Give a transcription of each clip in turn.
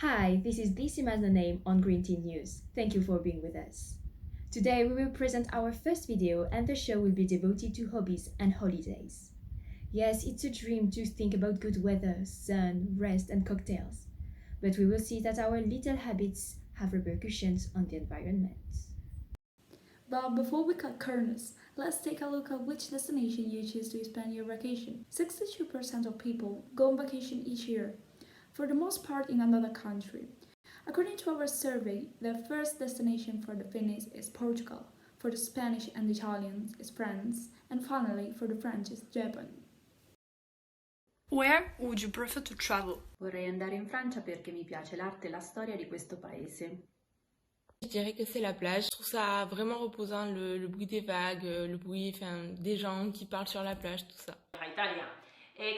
Hi, this is Decima's name on Green Tea News. Thank you for being with us. Today we will present our first video and the show will be devoted to hobbies and holidays. Yes, it's a dream to think about good weather, sun, rest and cocktails. But we will see that our little habits have repercussions on the environment. But before we cut corners, let's take a look at which destination you choose to spend your vacation. 62% of people go on vacation each year, for the most part in another country. According to our survey, the first destination for the Finnish is Portugal, for the Spanish and Italians is France, and finally for the French is Japan. Where would you prefer to travel? Vorrei andare in Francia perché mi piace l'arte e la storia di questo paese. Je dirais que c'est la plage. Je trouve ça vraiment reposant, le bruit des vagues, le bruit des gens qui parlent sur la plage, tout ça. A Italia,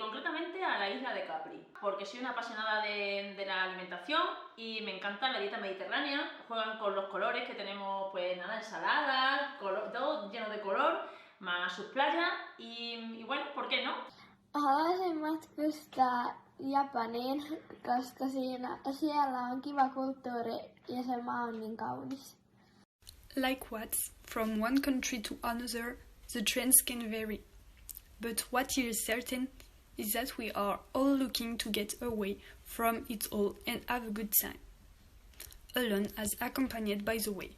concretamente a la isla de Capri, porque soy una apasionada de la alimentación y me encanta la dieta mediterránea. Juegan con los colores que tenemos, pues nada, ensaladas, todo lleno de color, más sus playas y bueno, ¿por qué no? Haluaisin matkustaa Japaniin, koska siellä on kiva kulttuuri ja se maa on niin kaunis. Like what? From one country to another, the trends can vary. But what is certain is that we are all looking to get away from it all and have a good time. Alone as accompanied by the way.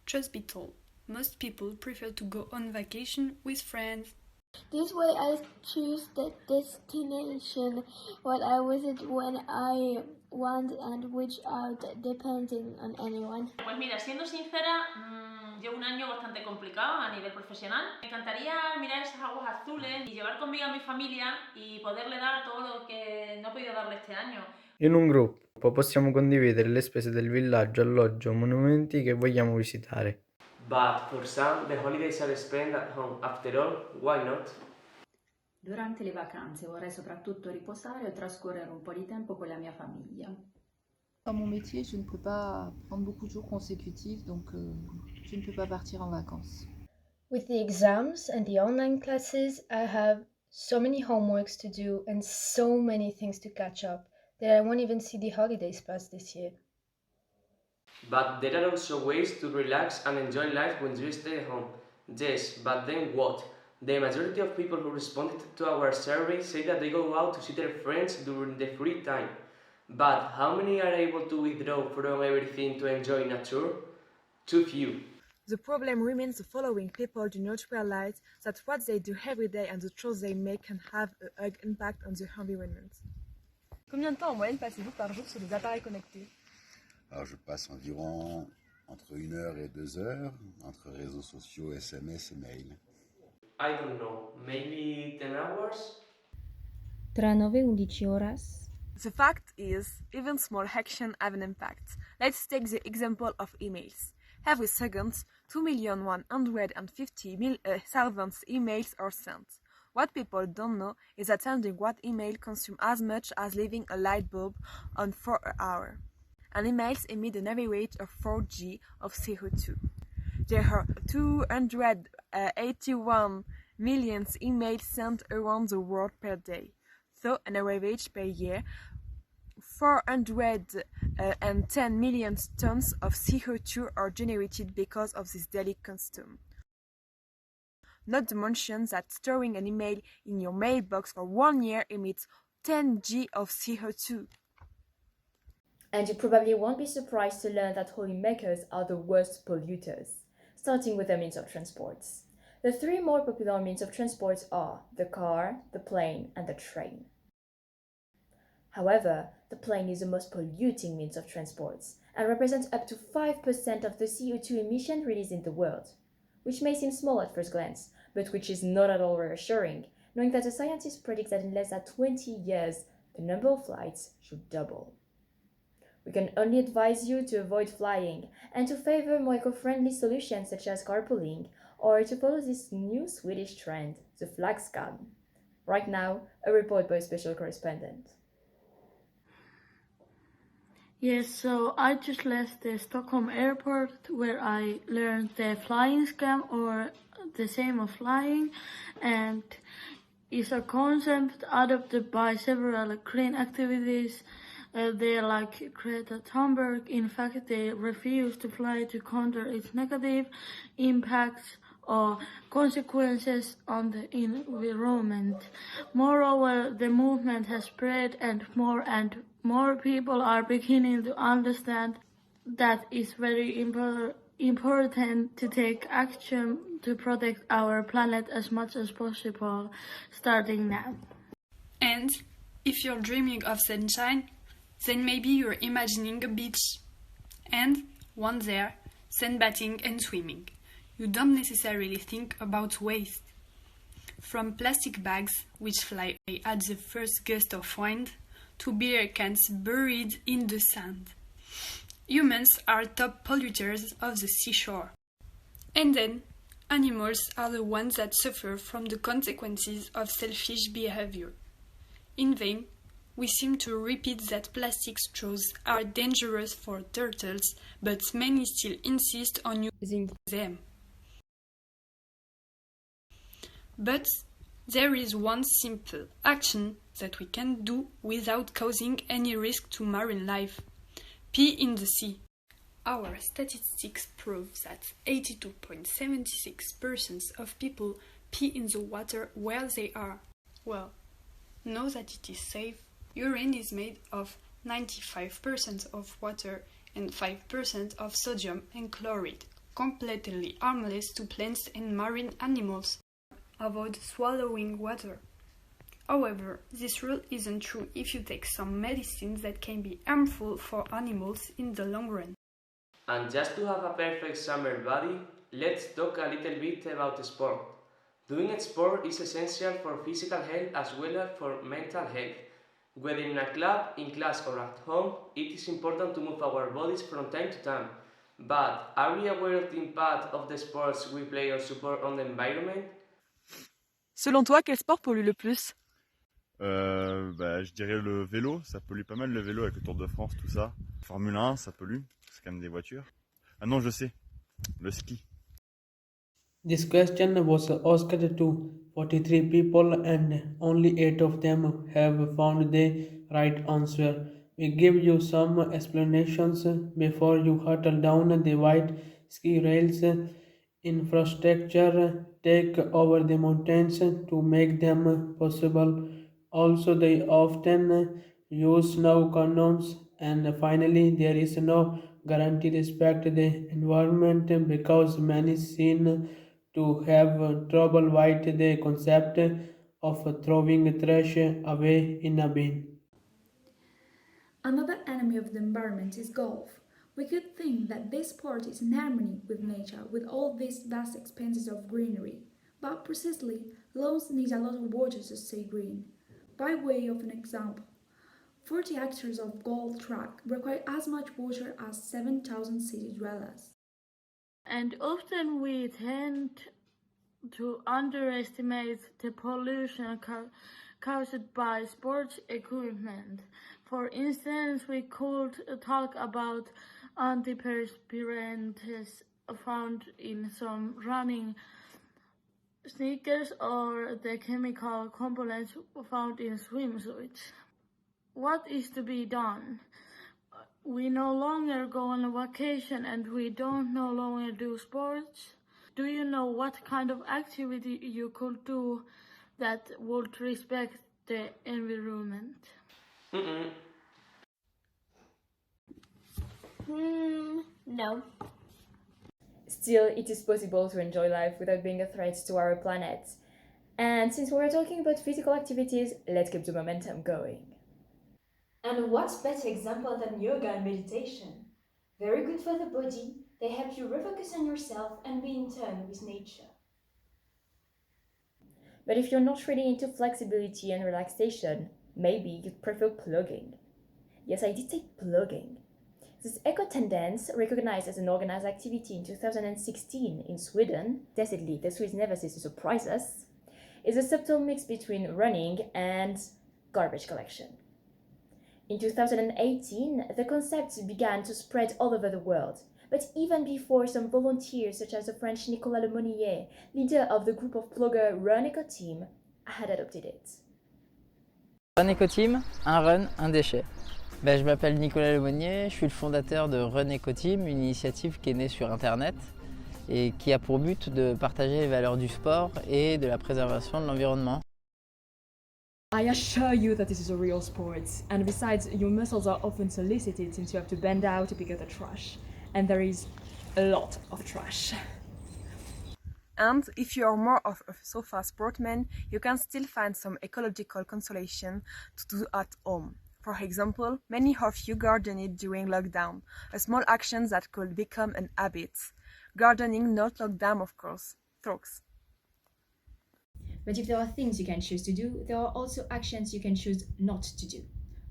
Truth be told, most people prefer to go on vacation with friends. This way I choose the destination what I visit when I want and which out depending on anyone. Pues mira, siendo sincera, llevo un año bastante complicado a nivel profesional. Me encantaría mirar esas aguas azules y llevar conmigo a mi familia y poderle dar todo lo que no he podido darle este año. In un gruppo possiamo condividere le spese del villaggio, alloggio, monumenti che vogliamo visitare. But for some, the holidays are spent at home. After all, why not? Durante le vacanze vorrei soprattutto riposare o trascorrere un po' di tempo con la mia famiglia. Dans mon métier, je ne peux pas prendre beaucoup de jours consécutifs, donc je ne peux pas partir en vacances. With the exams and the online classes, I have so many homeworks to do and so many things to catch up that I won't even see the holidays pass this year. But there are also ways to relax and enjoy life when you stay at home. Yes, but then what? The majority of people who responded to our survey say that they go out to see their friends during the free time. But how many are able to withdraw from everything to enjoy nature? Too few. The problem remains the following: people do not realize that what they do every day and the choices they make can have a big impact on the environment. Combien de temps en moyenne passez-vous par jour sur les appareils connectés? Alors je passe environ entre 1 heure et 2 heures, entre réseaux sociaux, SMS et mail. I don't know, maybe 10 hours? Tra 9-11 horas. The fact is, even small actions have an impact. Let's take the example of emails. Every second, 2,150,000 emails are sent. What people don't know is that sending one email consumes as much as leaving a light bulb on for an hour. And emails emit an average of 4 g of CO2. There are 281 million emails sent around the world per day. So, on average per year, 410 million tons of CO2 are generated because of this daily consumption. Not to mention that storing an email in your mailbox for 1 year emits 10 g of CO2. And you probably won't be surprised to learn that holidaymakers are the worst polluters, starting with their means of transport. The 3 more popular means of transport are the car, the plane, and the train. However, the plane is the most polluting means of transport and represents up to 5% of the CO2 emission released in the world, which may seem small at first glance, but which is not at all reassuring, knowing that the scientists predict that in less than 20 years, the number of flights should double. We can only advise you to avoid flying and to favor more eco-friendly solutions such as carpooling or to follow this new Swedish trend, the flaggskam. Right now, a report by a special correspondent. Yes, so I just left the Stockholm airport where I learned the flying scam, or the same of flying, and it's a concept adopted by several green activities They like Greta Thunberg. In fact, they refuse to fly to counter its negative impacts or consequences on the environment. Moreover, the movement has spread and more people are beginning to understand that it's very important to take action to protect our planet as much as possible, starting now. And if you're dreaming of sunshine, then maybe you're imagining a beach. And once there, sunbathing and swimming. You don't necessarily think about waste. From plastic bags, which fly away at the first gust of wind, to beer cans buried in the sand. Humans are top polluters of the seashore. And then, animals are the ones that suffer from the consequences of selfish behavior. In vain, we seem to repeat that plastic straws are dangerous for turtles, but many still insist on using them. But there is one simple action that we can do without causing any risk to marine life. Pee in the sea. Our statistics prove that 82.76% of people pee in the water where they are. Well, know that it is safe. Urine is made of 95% of water and 5% of sodium and chloride, completely harmless to plants and marine animals. Avoid swallowing water. However, this rule isn't true if you take some medicines that can be harmful for animals in the long run. And just to have a perfect summer body, let's talk a little bit about sport. Doing sport is essential for physical health as well as for mental health. Whether in a club, in class or at home, it is important to move our bodies from time to time. But are we aware of the impact of the sports we play or support on the environment? Selon toi, quel sport pollue le plus? Je dirais le vélo, ça pollue pas mal le vélo avec le Tour de France, tout ça. Formule 1, ça pollue, c'est quand même des voitures. Ah non, je sais, le ski. This question was asked to 43 people and only 8 of them have found the right answer. We give you some explanations before you hurtle down the white ski rails. Infrastructure take over the mountains to make them possible. Also, they often use snow condoms. And finally, there is no guarantee respect the environment because many seem to have trouble with the concept of throwing trash away in a bin. Another enemy of the environment is golf. We could think that this sport is in harmony with nature, with all these vast expanses of greenery. But precisely, lawns need a lot of water to stay green. By way of an example, 40 hectares of golf track require as much water as 7,000 city dwellers. And often we tend to underestimate the pollution caused by sports equipment. For instance, we could talk about antiperspirants found in some running sneakers or the chemical components found in swimsuits. What is to be done? We no longer go on a vacation and we don't no longer do sports. Do you know what kind of activity you could do that would respect the environment? No. Still, it is possible to enjoy life without being a threat to our planet. And since we're talking about physical activities, let's keep the momentum going. And what's better example than yoga and meditation? Very good for the body, they help you refocus on yourself and be in tune with nature. But if you're not really into flexibility and relaxation, maybe you'd prefer plogging. Yes, I did say plogging. This eco-tendance, recognized as an organized activity in 2016 in Sweden, decidedly the Swedes never cease to surprise us, is a subtle mix between running and garbage collection. In 2018, the concept began to spread all over the world, but even before some volunteers such as the French Nicolas Lemonnier, leader of the group of blogger Run Eco Team, had adopted it. Un éco-team, un run, un déchet. Je m'appelle Nicolas Lemonnier, je suis le fondateur de Run Eco Team, une initiative qui est née sur Internet et qui a pour but de partager les valeurs du sport et de la préservation de l'environnement. I assure you that this is a real sport, and besides, your muscles are often solicited since you have to bend down to pick up the trash, and there is a lot of trash. And if you are more of a sofa sportsman, you can still find some ecological consolation to do at home. For example, many of you gardened during lockdown, a small action that could become an habit. Gardening not lockdown, of course. Thoughts. But if there are things you can choose to do, there are also actions you can choose not to do.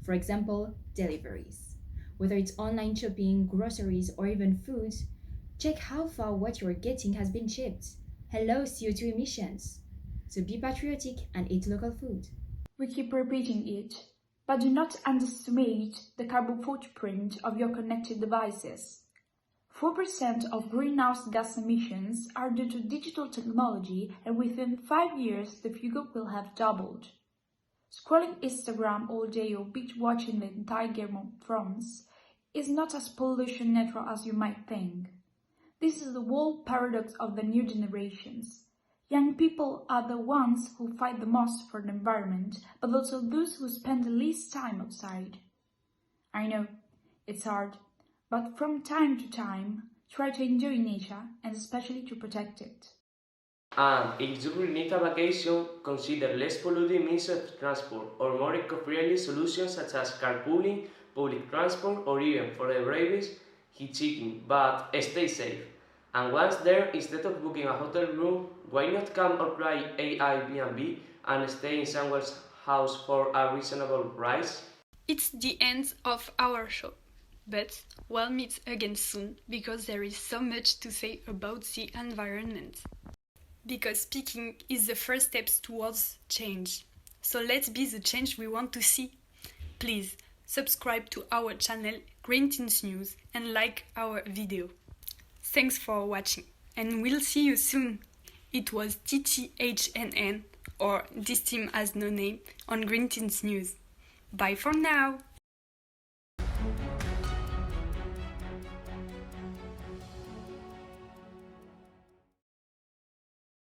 For example, deliveries. Whether it's online shopping, groceries, or even food, check how far what you're getting has been shipped. Hello CO2 emissions. So be patriotic and eat local food. We keep repeating it, but do not underestimate the carbon footprint of your connected devices. 4% of greenhouse gas emissions are due to digital technology, and within 5 years the figure will have doubled. Scrolling Instagram all day or binge watching the entire Game of Thrones is not as pollution neutral as you might think. This is the whole paradox of the new generations. Young people are the ones who fight the most for the environment, but also those who spend the least time outside. I know, it's hard, but from time to time, try to enjoy nature and especially to protect it. And if you really need a vacation, consider less polluting means of transport or more eco-friendly solutions such as carpooling, public transport, or even, for the bravest, hitchhiking, but stay safe. And once there, instead of booking a hotel room, why not come or try Airbnb and stay in someone's house for a reasonable price? It's the end of our show, but we'll meet again soon because there is so much to say about the environment. Because speaking is the first step towards change. So let's be the change we want to see. Please subscribe to our channel Green Teens News and like our video. Thanks for watching and we'll see you soon. It was TTHNN, or This Team Has No Name, on Green Teens News. Bye for now!